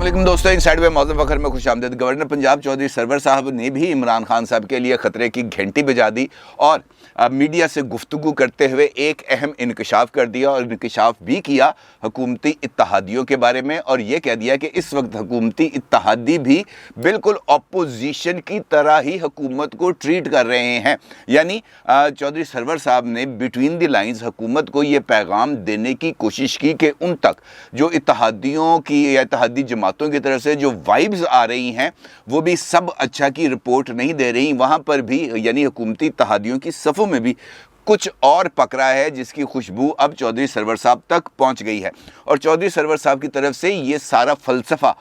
अस्सलाम दोस्तों, इनसाइड में मौजूद फखर में खुश आमदीद। गवर्नर पंजाब चौधरी सरवर साहब ने भी इमरान खान साहब के लिए ख़तरे की घंटी बजा दी और मीडिया से गुफ्तगू करते हुए एक अहम इंकशाफ कर दिया और इंकशाफ भी किया हुकूमती इत्तहादियों के बारे में, और ये कह दिया कि इस वक्त हुकूमती इत्तहादी भी बिल्कुल अपोजिशन की तरह ही हुकूमत को ट्रीट कर रहे हैं। यानी चौधरी सरवर साहब ने बिटवीन द लाइंस हुकूमत को ये पैगाम देने की कोशिश की कि उन तक जो इत्तहादियों की या इत्तहादी जमातों की तरफ से जो वाइब्स आ रही हैं वो भी सब अच्छा की रिपोर्ट नहीं दे रही। वहाँ पर भी यानी हुकूमती इत्तहादियों की सफ़ों में भी कुछ और पक रहा है जिसकी खुशबू अब चौधरी सरवर साहब तक पहुंच गई है। और चौधरी सरवर साहब की तरफ से ये सारा फ़लसफ़ा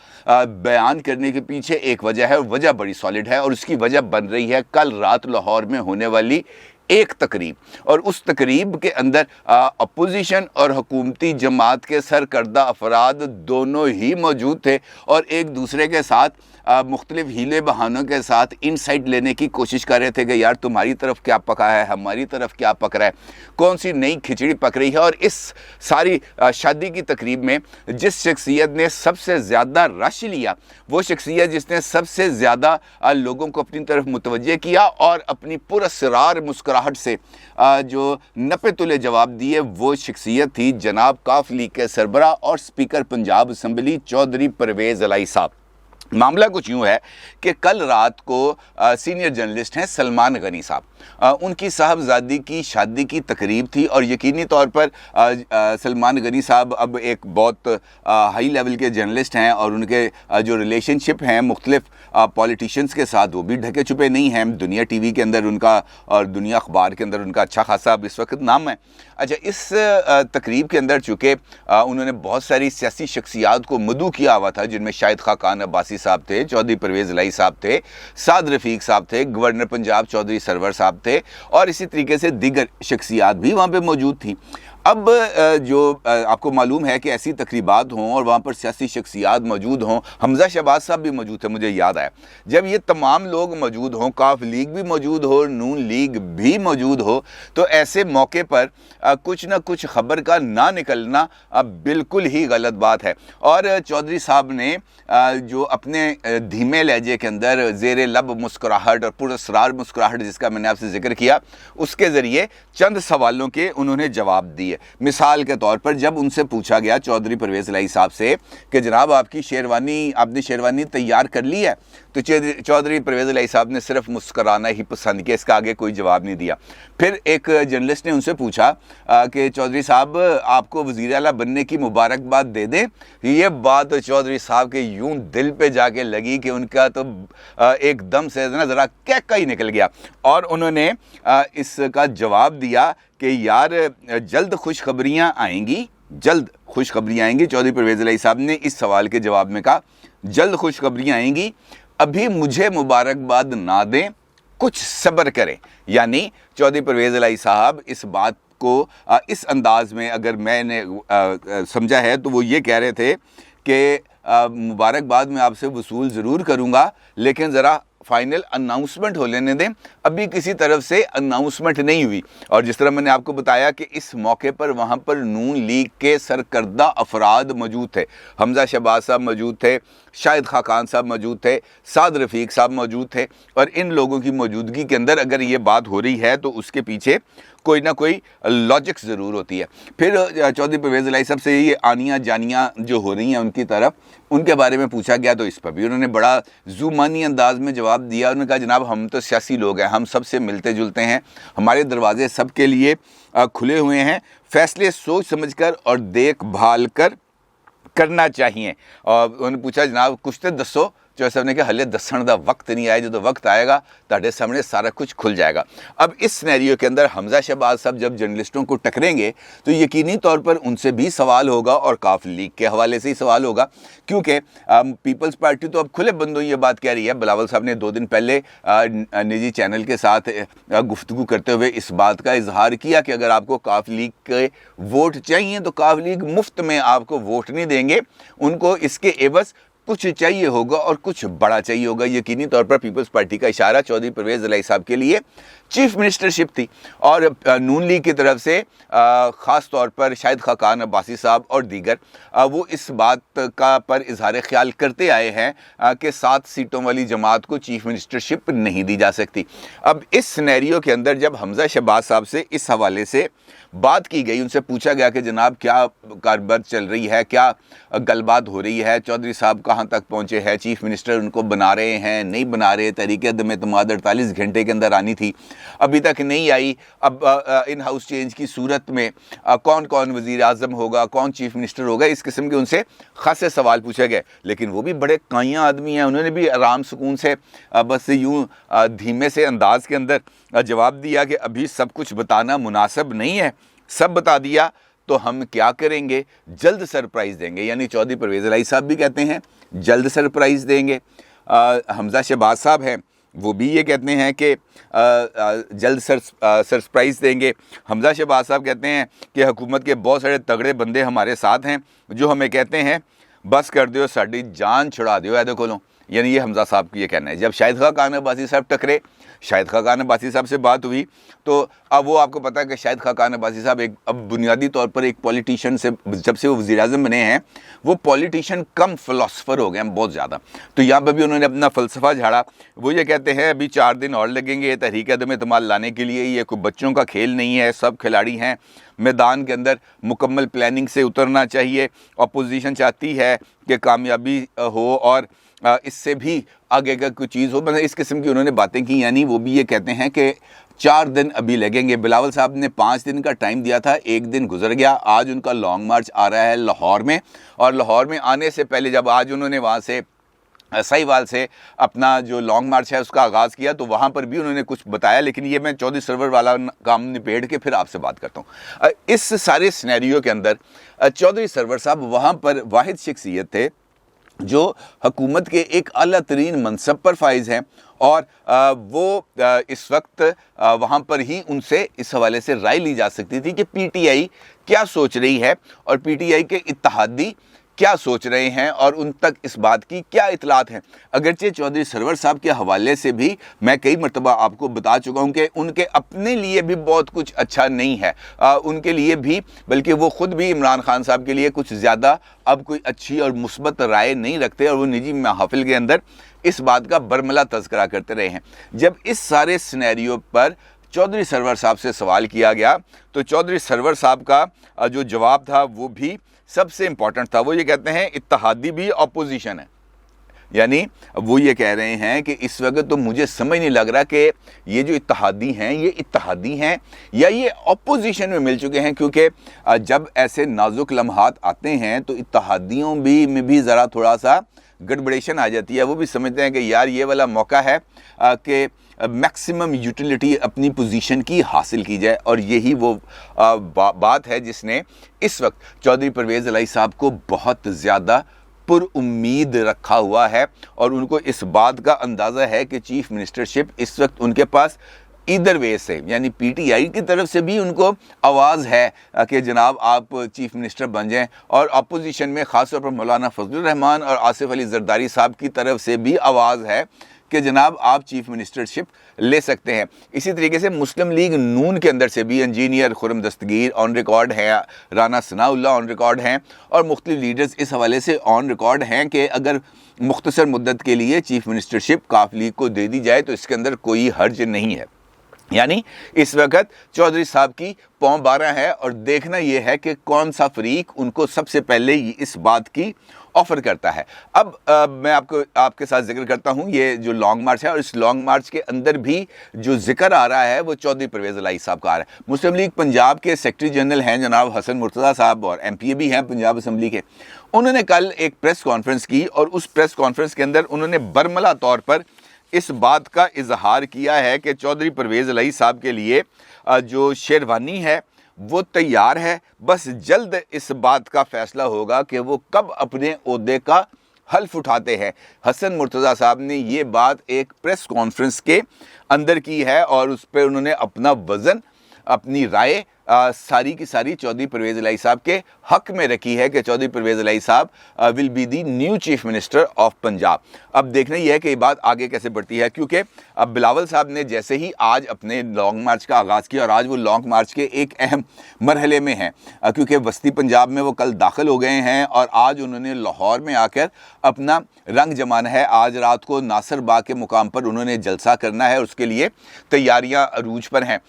बयान करने के पीछे एक वजह है, और वजह बड़ी सॉलिड है, और उसकी वजह बन रही है कल रात लाहौर में होने वाली एक तकरीब। और उस तकरीब के अंदर अपोजिशन और हुकूमती जमात के सरकर्दा अफराद दोनों ही मौजूद थे और एक दूसरे के साथ मुख्तलिफ हीले बहानों के साथ इनसाइट लेने की कोशिश कर रहे थे कि यार तुम्हारी तरफ क्या पका है, हमारी तरफ क्या पक रहा है, कौन सी नई खिचड़ी पक रही है। और इस सारी शादी की तकरीब में जिस शख्सियत ने सबसे ज़्यादा रश लिया, वो शख्सियत जिसने सबसे ज़्यादा लोगों को अपनी तरफ मुतवज्जे किया और अपनी पुरस्रार मुस्कुराहट से जो नपे तुले जवाब दिए, वो शख्सियत थी जनाब काफ लीग के सरबराह और स्पीकर पंजाब असम्बली चौधरी परवेज़ इलाही साहब। मामला कुछ यूँ है कि कल रात को सीनियर जर्नलिस्ट हैं सलमान गनी साहब, उनकी साहबजादी की शादी की तकरीब थी और यकीनी तौर पर सलमान गनी साहब अब एक बहुत हाई लेवल के जर्नलिस्ट हैं और उनके जो रिलेशनशिप हैं मुख्तलिफ पॉलिटिशियंस के साथ वो भी ढके छुपे नहीं हैं। दुनिया टीवी के अंदर उनका और दुनिया अखबार के अंदर उनका अच्छा खासा अब इस वक्त नाम है। अच्छा, इस तकरीब के अंदर चूँकि उन्होंने बहुत सारी सियासी शख्सियात को मदऊ किया हुआ था, जिनमें शाहिद खाकान अब्बासी साहब थे, चौधरी परवेज़ इलाही साहब थे, साद रफ़ीक साहब थे, गवर्नर पंजाब चौधरी सरवर साहब थे, और इसी तरीके से दीगर शख्सियात भी वहाँ पे मौजूद थी। अब जो आपको मालूम है कि ऐसी तकरीबात हों और वहाँ पर सियासी शख्सियात मौजूद हों, हमज़ा शहबाज साहब भी मौजूद थे, मुझे याद आया, जब ये तमाम लोग मौजूद हों, काफ लीग भी मौजूद हो, नून लीग भी मौजूद हो, तो ऐसे मौके पर कुछ ना कुछ ख़बर का ना निकलना बिल्कुल ही गलत बात है। और चौधरी साहब ने जो अपने धीमे लहजे के अंदर ज़ेर लब मुस्कुराहट और पुरस्रार मुस्कुराहट जिसका मैंने आपसे जिक्र किया, उसके ज़रिए चंद सवालों के उन्होंने जवाब दिए। मिसाल के तौर पर जब उनसे पूछा गया चौधरी परवेज़ इलाही साहब से कि जनाब आपने शेरवानी तैयार कर ली है, तो चौधरी परवेज़ इलाही साहब ने सिर्फ मुस्कुराना ही पसंद किया, इसका आगे कोई जवाब नहीं दिया। फिर एक जर्नलिस्ट ने उनसे पूछा कि चौधरी साहब आपको वज़ीर आला बनने की मुबारकबाद दे दें। ये बात तो चौधरी साहब के यूं दिल पे जाके लगी कि उनका तो एकदम से ना ज़रा कैका ही निकल गया, और उन्होंने इसका जवाब दिया कि यार जल्द खुशखबरियाँ आएंगी, जल्द खुशखबरियाँ आएंगी। चौधरी परवेज़ इलाही साहब ने इस सवाल के जवाब में कहा जल्द खुशखबरियाँ आएंगी, अभी मुझे मुबारकबाद ना दें, कुछ सब्र करें। यानी चौधरी परवेज़ इलाही साहब इस बात को इस अंदाज़ में अगर मैंने समझा है तो वो ये कह रहे थे कि मुबारकबाद मैं आपसे वसूल ज़रूर करूँगा, लेकिन ज़रा फाइनल अनाउंसमेंट हो लेने दें। अभी किसी तरफ से अनाउंसमेंट नहीं हुई। और जिस तरह मैंने आपको बताया कि इस मौके पर वहाँ पर नून लीग के सरकर्दा अफराद मौजूद थे, हमज़ा शहबाज साहब मौजूद थे, शाहिद खाकान साहब मौजूद थे, साद रफ़ीक साहब मौजूद थे, और इन लोगों की मौजूदगी के अंदर अगर ये बात हो रही है तो उसके पीछे कोई ना कोई लॉजिक ज़रूर होती है। फिर चौधरी परवेज़ इलाही साहब से ये आनियाँ जानियाँ जो हो रही हैं उनकी तरफ, उनके बारे में पूछा गया तो इस पर भी उन्होंने बड़ा ज़ुबानी अंदाज में जवाब दिया। उन्होंने कहा जनाब हम तो सियासी लोग हैं, हम सबसे मिलते जुलते हैं, हमारे दरवाजे सब के लिए खुले हुए हैं, फ़ैसले सोच समझ कर और देखभाल कर करना चाहिए। और उन्होंने पूछा जनाब कुछ तो दसो। चौधरी साहब ने कहा हले दसन का वक्त नहीं आया, जो वक्त आएगा तुहाडे सामने सारा कुछ खुल जाएगा। अब इस सिनेरियो के अंदर हमज़ा शहबाज साहब जब जर्नलिस्टों को टकरेंगे तो यकीनी तौर पर उनसे भी सवाल होगा और काफ लीग के हवाले से ही सवाल होगा, क्योंकि पीपल्स पार्टी तो अब खुले बंदों ये बात कह रही है। बिलावल साहब ने 2 दिन पहले निजी चैनल के साथ गुफ्तगू करते हुए इस बात का इजहार किया कि अगर आपको काफ लीग के वोट चाहिए तो काफ लीग मुफ्त में आपको वोट नहीं देंगे, उनको इसके एवज़ कुछ चाहिए होगा और कुछ बड़ा चाहिए होगा। यकीनी तौर पर पीपल्स पार्टी का इशारा चौधरी परवेज़ इलाही साहब के लिए चीफ मिनिस्टरशिप थी और नून लीग की तरफ से ख़ास तौर पर शाहिद खाकान अब्बासी साहब और दीगर वो इस बात का पर इजहार ख्याल करते आए हैं कि 7 सीटों वाली जमात को चीफ मिनिस्टरशिप नहीं दी जा सकती। अब इस सिनेरियो के अंदर जब हमज़ा शहबाज साहब से इस हवाले से बात की गई, उनसे पूछा गया कि जनाब क्या कारबर चल रही है, क्या गलबात हो रही है, चौधरी साहब कहाँ तक पहुँचे हैं, चीफ मिनिस्टर उनको बना रहे हैं नहीं बना रहे, तहरीक अदम एतमाद 48 घंटे के अंदर आनी थी अभी तक नहीं आई। अब इन हाउस चेंज की सूरत में कौन कौन वज़ीर आज़म होगा, कौन चीफ मिनिस्टर होगा, इस किस्म के उनसे खासे सवाल पूछे गए। लेकिन वो भी बड़े काइयाँ आदमी हैं, उन्होंने भी आराम सुकून से बस यूँ धीमे से अंदाज के अंदर जवाब दिया कि अभी सब कुछ बताना मुनासिब नहीं है, सब बता दिया तो हम क्या करेंगे, जल्द सरप्राइज़ देंगे। यानी चौधरी परवेज़ इलाही साहब भी कहते हैं जल्द सरप्राइज़ देंगे। हमज़ा शहबाज साहब हैं वो भी ये कहते हैं कि जल्द सरप्राइज़ देंगे। हमज़ा शहबाज साहब कहते हैं कि हुकूमत के बहुत सारे तगड़े बंदे हमारे साथ हैं जो हमें कहते हैं बस कर दो साड़ी जान छुड़ा दो ऐ देखो लो। यानी ये हमज़ा साहब की ये कहना है। जब शाहिद खाकान अब्बासी साहब टकरे, शाहिद खाकान अब्बासी साहब से बात हुई तो अब वो आपको पता है कि शाहिद खाकान अब्बासी साहब एक अब बुनियादी तौर पर एक पॉलिटिशियन से जब से वो वज़ीर आज़म बने हैं वो पॉलिटिशियन कम फ़िलासफ़र हो गए हैं बहुत ज़्यादा। तो यहाँ पर भी उन्होंने अपना फ़लसफ़ा झाड़ा। वो ये कहते हैं अभी 4 दिन और लगेंगे तहरीक अदम एतमाद लाने के लिए, ये कोई बच्चों का खेल नहीं है, सब खिलाड़ी हैं मैदान के अंदर, मुकम्मल प्लानिंग से उतरना चाहिए। अपोजिशन चाहती है कि कामयाबी हो और इससे भी आगे का कोई चीज़ हो, मतलब इस किस्म की उन्होंने बातें की। यानी वो भी ये कहते हैं कि 4 दिन अभी लगेंगे। बिलावल साहब ने 5 दिन का टाइम दिया था, 1 दिन गुजर गया। आज उनका लॉन्ग मार्च आ रहा है लाहौर में, और लाहौर में आने से पहले जब आज उन्होंने वहाँ से साहिवाल से अपना जो लॉन्ग मार्च है उसका आगाज़ किया तो वहाँ पर भी उन्होंने कुछ बताया। लेकिन ये मैं चौधरी सरवर वाला काम निपेड़ के फिर आपसे बात करता हूँ। इस सारे सिनेरियो के अंदर चौधरी सरवर साहब वहाँ पर वाहिद शख्सियत थे जो हुकूमत के एक आला तरीन मनसब पर फाइज हैं और वो इस वक्त वहाँ पर ही उनसे इस हवाले से राय ली जा सकती थी कि पीटीआई क्या सोच रही है और पीटीआई के इत्तेहादी क्या सोच रहे हैं और उन तक इस बात की क्या इतलात हैं। अगरचे चौधरी सरवर साहब के हवाले से भी मैं कई मरतबा आपको बता चुका हूं कि उनके अपने लिए भी बहुत कुछ अच्छा नहीं है, उनके लिए भी, बल्कि वो ख़ुद भी इमरान खान साहब के लिए कुछ ज़्यादा अब कोई अच्छी और मुस्बत राय नहीं रखते और वो निजी महफिल के अंदर इस बात का बरमला तज़किरा करते रहे हैं। जब इस सारे सिनेरियो पर चौधरी सरवर साहब से सवाल किया गया तो चौधरी सरवर साहब का जो जवाब था वो भी सबसे इम्पॉर्टेंट था। वो ये कहते हैं इत्तेहादी भी अपोजिशन है। यानी वो ये कह रहे हैं कि इस वक्त तो मुझे समझ नहीं लग रहा कि ये जो इत्तेहादी हैं ये इत्तेहादी हैं या ये अपोजिशन में मिल चुके हैं, क्योंकि जब ऐसे नाजुक लम्हात आते हैं तो इत्तेहादियों में भी ज़रा थोड़ा सा गड़बड़ेशन आ जाती है। वो भी समझते हैं कि यार ये वाला मौका है कि मैक्सिमम यूटिलिटी अपनी पोजीशन की हासिल की जाए, और यही वो बात है जिसने इस वक्त चौधरी परवेज़ इलाही साहब को बहुत ज़्यादा पुरुम्मीद रखा हुआ है और उनको इस बात का अंदाज़ा है कि चीफ मिनिस्टरशिप इस वक्त उनके पास इधर वे से, यानी पीटीआई की तरफ से भी उनको आवाज़ है कि जनाब आप चीफ मिनिस्टर बन जाएं, और अपोजिशन में ख़ास तौर पर मौलाना फजलुर रहमान और आसिफ अली जरदारी साहब की तरफ से भी आवाज़ है कि जनाब आप चीफ मिनिस्टरशिप ले सकते हैं। इसी तरीके से मुस्लिम लीग नून के अंदर से भी engineer Khurram Dastgir on record हैं, राना सनाउल्लाह ऑन रिकॉर्ड हैं और मुख्तलिफ लीडर्स इस हवाले से ऑन रिकॉर्ड हैं कि अगर मुख्तसर मुद्दत के लिए चीफ मिनिस्टरशिप काफ लीग को दे दी जाए तो इसके अंदर कोई हर्ज नहीं है। यानी इस वक्त चौधरी साहब की पौं 12 है और देखना यह है कि कौन सा फरीक उनको सबसे पहले इस बात की ऑफ़र करता है। अब मैं आपके साथ जिक्र करता हूँ ये जो लॉन्ग मार्च है, और इस लॉन्ग मार्च के अंदर भी जो जिक्र आ रहा है वो चौधरी परवेज़ इलाही साहब का आ रहा है। मुस्लिम लीग पंजाब के सेक्रेटरी जनरल हैं जनाब हसन मुर्तज़ा साहब और एमपीए भी हैं पंजाब असम्बली के। उन्होंने कल एक प्रेस कॉन्फ्रेंस की और उस प्रेस कॉन्फ्रेंस के अंदर उन्होंने बरमला तौर पर इस बात का इजहार किया है कि चौधरी परवेज़ इलाही साहब के लिए जो शेरवानी है वो तैयार है, बस जल्द इस बात का फ़ैसला होगा कि वो कब अपने ओहदे का हल्फ उठाते हैं। हसन मुर्तज़ा साहब ने ये बात एक प्रेस कॉन्फ्रेंस के अंदर की है और उस पर उन्होंने अपना वज़न, अपनी राय सारी की सारी चौधरी परवेज़ इलाही साहब के हक में रखी है कि चौधरी परवेज़ इलाही साहब will be the new chief minister of Punjab. अब देखना यह है कि ये बात आगे कैसे बढ़ती है, क्योंकि अब बिलावल साहब ने जैसे ही आज अपने लॉन्ग मार्च का आगाज़ किया, और आज वो लॉन्ग मार्च के एक अहम मरहले में हैं, क्योंकि वस्ती पंजाब में वो कल दाखिल हो गए हैं और आज उन्होंने लाहौर में आकर अपना रंग जमाना है। आज रात को नासिर बाग के मुकाम पर उन्होंने जलसा करना है, उसके लिए तैयारियां अरूज पर हैं।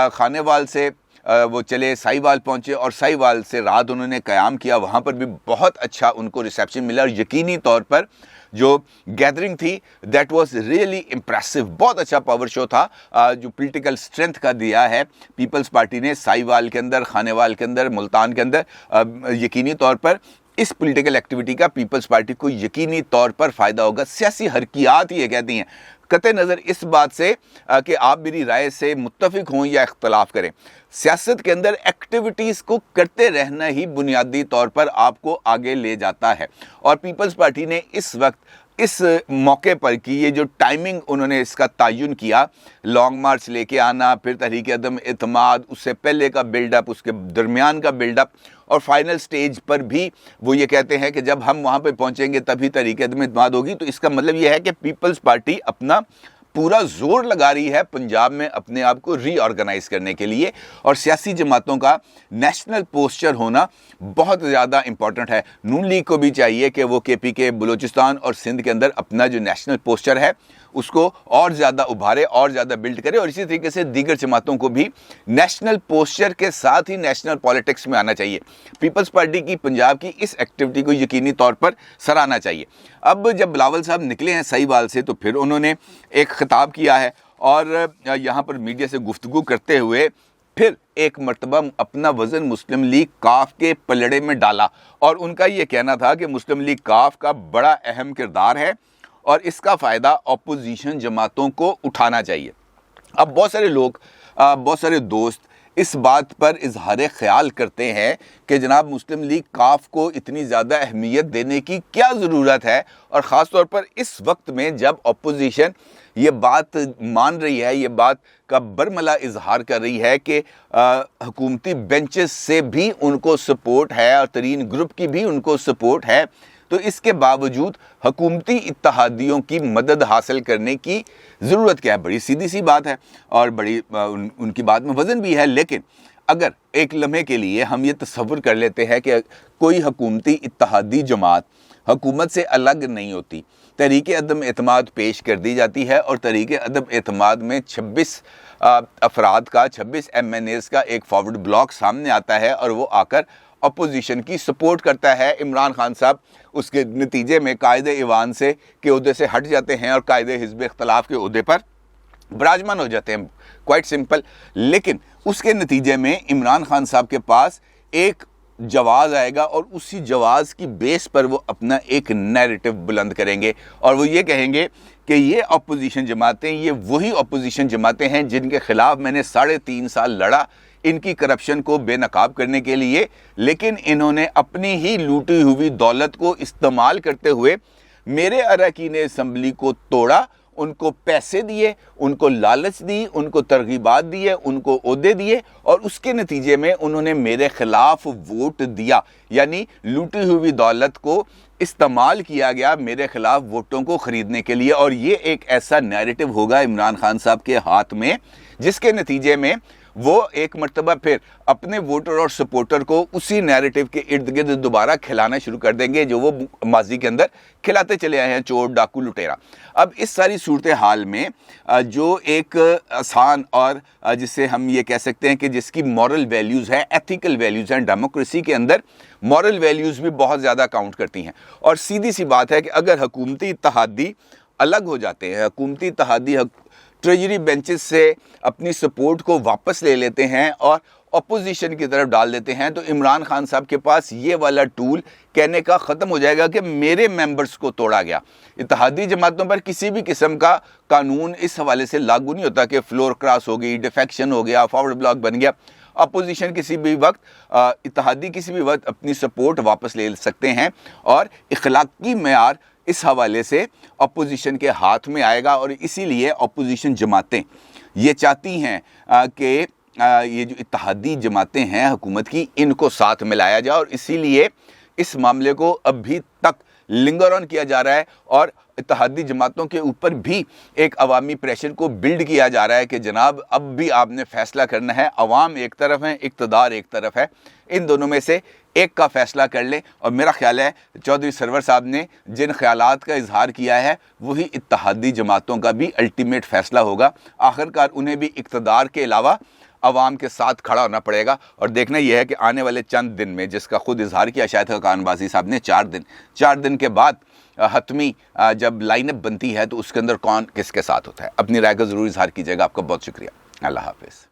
खानेवाल से वो चले साहिवाल पहुंचे और साहिवाल से रात उन्होंने क़याम किया, वहाँ पर भी बहुत अच्छा उनको रिसेप्शन मिला और यकीनी तौर पर जो गैदरिंग थी दैट वाज रियली इम्प्रेसिव। बहुत अच्छा पावर शो था जो पॉलिटिकल स्ट्रेंथ का दिया है पीपल्स पार्टी ने साहिवाल के अंदर, खानेवाल के अंदर, मुल्तान के अंदर। यकीनी तौर पर इस पॉलिटिकल एक्टिविटी का पीपल्स पार्टी को यकीनी तौर पर फ़ायदा होगा। सियासी हरकियात ये कहती हैं, कतई नज़र इस बात से कि आप मेरी राय से मुत्तफिक हों या इख्तलाफ करें, सियासत के अंदर एक्टिविटीज़ को करते रहना ही बुनियादी तौर पर आपको आगे ले जाता है। और पीपल्स पार्टी ने इस वक्त इस मौके पर कि ये जो टाइमिंग उन्होंने इसका तयन किया, लॉन्ग मार्च लेके आना, फिर तहरीक अदम एतमाद, उससे पहले का बिल्डअप, उसके दरमियान का बिल्डअप, और फाइनल स्टेज पर भी वो ये कहते हैं कि जब हम वहाँ पे पहुँचेंगे तभी तहरीक अदम एतमाद होगी। तो इसका मतलब ये है कि पीपल्स पार्टी अपना पूरा जोर लगा रही है पंजाब में अपने आप को रीऑर्गेनाइज करने के लिए, और सियासी जमातों का नेशनल पोस्चर होना बहुत ज़्यादा इंपॉर्टेंट है। नून लीग को भी चाहिए कि वो KPK बलूचिस्तान और सिंध के अंदर अपना जो नेशनल पोस्चर है उसको और ज़्यादा उभारे और ज़्यादा बिल्ड करे, और इसी तरीके से दीगर जमातों को भी नेशनल पोस्चर के साथ ही नेशनल पॉलिटिक्स में आना चाहिए। पीपल्स पार्टी की पंजाब की इस एक्टिविटी को यकीनी तौर पर सराहना चाहिए। अब जब बिलावल साहब निकले हैं साहिवाल से तो फिर उन्होंने एक खिताब किया है और यहाँ पर मीडिया से गुफ्तगू करते हुए फिर एक मर्तबा अपना वज़न मुस्लिम लीग काफ के पलड़े में डाला, और उनका ये कहना था कि मुस्लिम लीग काफ का बड़ा अहम किरदार है और इसका फ़ायदा अपोजिशन जमातों को उठाना चाहिए। अब बहुत सारे लोग, बहुत सारे दोस्त इस बात पर इजहार ख्याल करते हैं कि जनाब मुस्लिम लीग काफ को इतनी ज़्यादा अहमियत देने की क्या ज़रूरत है, और ख़ास तौर पर इस वक्त में जब अपोजिशन ये बात मान रही है, ये बात का बरमला इजहार कर रही है कि हुकूमती बेंचेस से भी उनको सपोर्ट है और तरीन ग्रुप की भी उनको सपोर्ट है, तो इसके बावजूद हुकूमती इत्तेहादियों की मदद हासिल करने की ज़रूरत क्या है? बड़ी सीधी सी बात है और बड़ी उनकी बात में वज़न भी है। लेकिन अगर एक लम्हे के लिए हम ये तसव्वुर कर लेते हैं कि कोई हुकूमती इत्तेहादी जमात हुकूमत से अलग नहीं होती, तहरीक अदम एतमाद पेश कर दी जाती है और तहरीक अदम एतमाद में 26 अफराद का, 26 MNAs का एक फॉरवर्ड ब्लॉक सामने आता है और वो आकर अपोजिशन की सपोर्ट करता है। इमरान खान साहब उसके नतीजे में कायदे ईवान से के ओहदे से हट जाते हैं और कायदे हिज़्ब इख्तलाफ के ओहदे पर विराजमान हो जाते हैं, क्वाइट सिंपल। लेकिन उसके नतीजे में इमरान खान साहब के पास एक जवाज़ आएगा और उसी जवाज़ की बेस पर वो अपना एक नैरेटिव बुलंद करेंगे और वो ये कहेंगे कि ये अपोजिशन जमातें, ये वही अपोजिशन जमातें हैं जिनके ख़िलाफ़ मैंने 3.5 साल लड़ा इनकी करप्शन को बेनकाब करने के लिए, लेकिन इन्होंने अपनी ही लूटी हुई दौलत को इस्तेमाल करते हुए मेरे अरकान असम्बली को तोड़ा, उनको पैसे दिए, उनको लालच दी, उनको तरगीबात दिए, उनको ओहदे दिए और उसके नतीजे में उन्होंने मेरे ख़िलाफ़ वोट दिया। यानी लूटी हुई दौलत को इस्तेमाल किया गया मेरे ख़िलाफ़ वोटों को ख़रीदने के लिए, और ये एक ऐसा नैरेटिव होगा इमरान खान साहब के हाथ में जिसके नतीजे में वो एक मर्तबा फिर अपने वोटर और सपोर्टर को उसी नैरेटिव के इर्द गिर्द दोबारा खिलाना शुरू कर देंगे जो वो माजी के अंदर खिलाते चले आए हैं, चोर डाकू लुटेरा। अब इस सारी सूरत हाल में जो एक आसान और जिसे हम ये कह सकते हैं कि जिसकी मॉरल वैल्यूज़ है, एथिकल वैल्यूज़ हैं, डेमोक्रेसी के अंदर मॉरल वैल्यूज़ भी बहुत ज़्यादा काउंट करती हैं। और सीधी सी बात है कि अगर हुकूमती इत्तेहादी अलग हो जाते हैं, हुकूमती इत्तेहादी ट्रेजरी बेंचेस से अपनी सपोर्ट को वापस ले लेते हैं और अपोजिशन की तरफ डाल देते हैं, तो इमरान खान साहब के पास ये वाला टूल कहने का ख़त्म हो जाएगा कि मेरे मेंबर्स को तोड़ा गया। इत्तेहादी जमातों पर किसी भी किस्म का कानून इस हवाले से लागू नहीं होता कि फ्लोर क्रॉस हो गई, डिफेक्शन हो गया, फॉरवर्ड ब्लॉक बन गया। अपोजिशन किसी भी वक्त, इत्तेहादी किसी भी वक्त अपनी सपोर्ट वापस ले सकते हैं और इखलाकी मेयार इस हवाले से अपोजिशन के हाथ में आएगा। और इसीलिए अपोजिशन जमातें ये चाहती हैं कि یہ جو اتحادی جماعتیں ہیں حکومت کی، ان کو ساتھ ملایا جائے، اور اسی لیے اس معاملے کو ابھی تک لنگر آن کیا جا رہا ہے، اور اتحادی جماعتوں کے اوپر بھی ایک عوامی پریشر کو بلڈ کیا جا رہا ہے کہ جناب اب بھی آپ نے فیصلہ کرنا ہے، عوام ایک طرف ہے، اقتدار ایک طرف ہے، ان دونوں میں سے ایک کا فیصلہ کر لیں۔ اور میرا خیال ہے چودھری سرور صاحب نے جن خیالات کا اظہار کیا ہے وہی اتحادی جماعتوں کا بھی الٹیمیٹ فیصلہ ہوگا۔ آخرکار انہیں بھی اقتدار کے علاوہ عوام کے ساتھ کھڑا ہونا پڑے گا، اور دیکھنا یہ ہے کہ آنے والے چند دن میں، جس کا خود اظہار کیا شاید خاقان بازی صاحب نے، 4 دن کے بعد حتمی جب لائن اپ بنتی ہے تو اس کے اندر کون کس کے ساتھ ہوتا ہے۔ اپنی رائے کا ضرور اظہار کیجیے گا۔ آپ کا بہت شکریہ۔ اللہ حافظ۔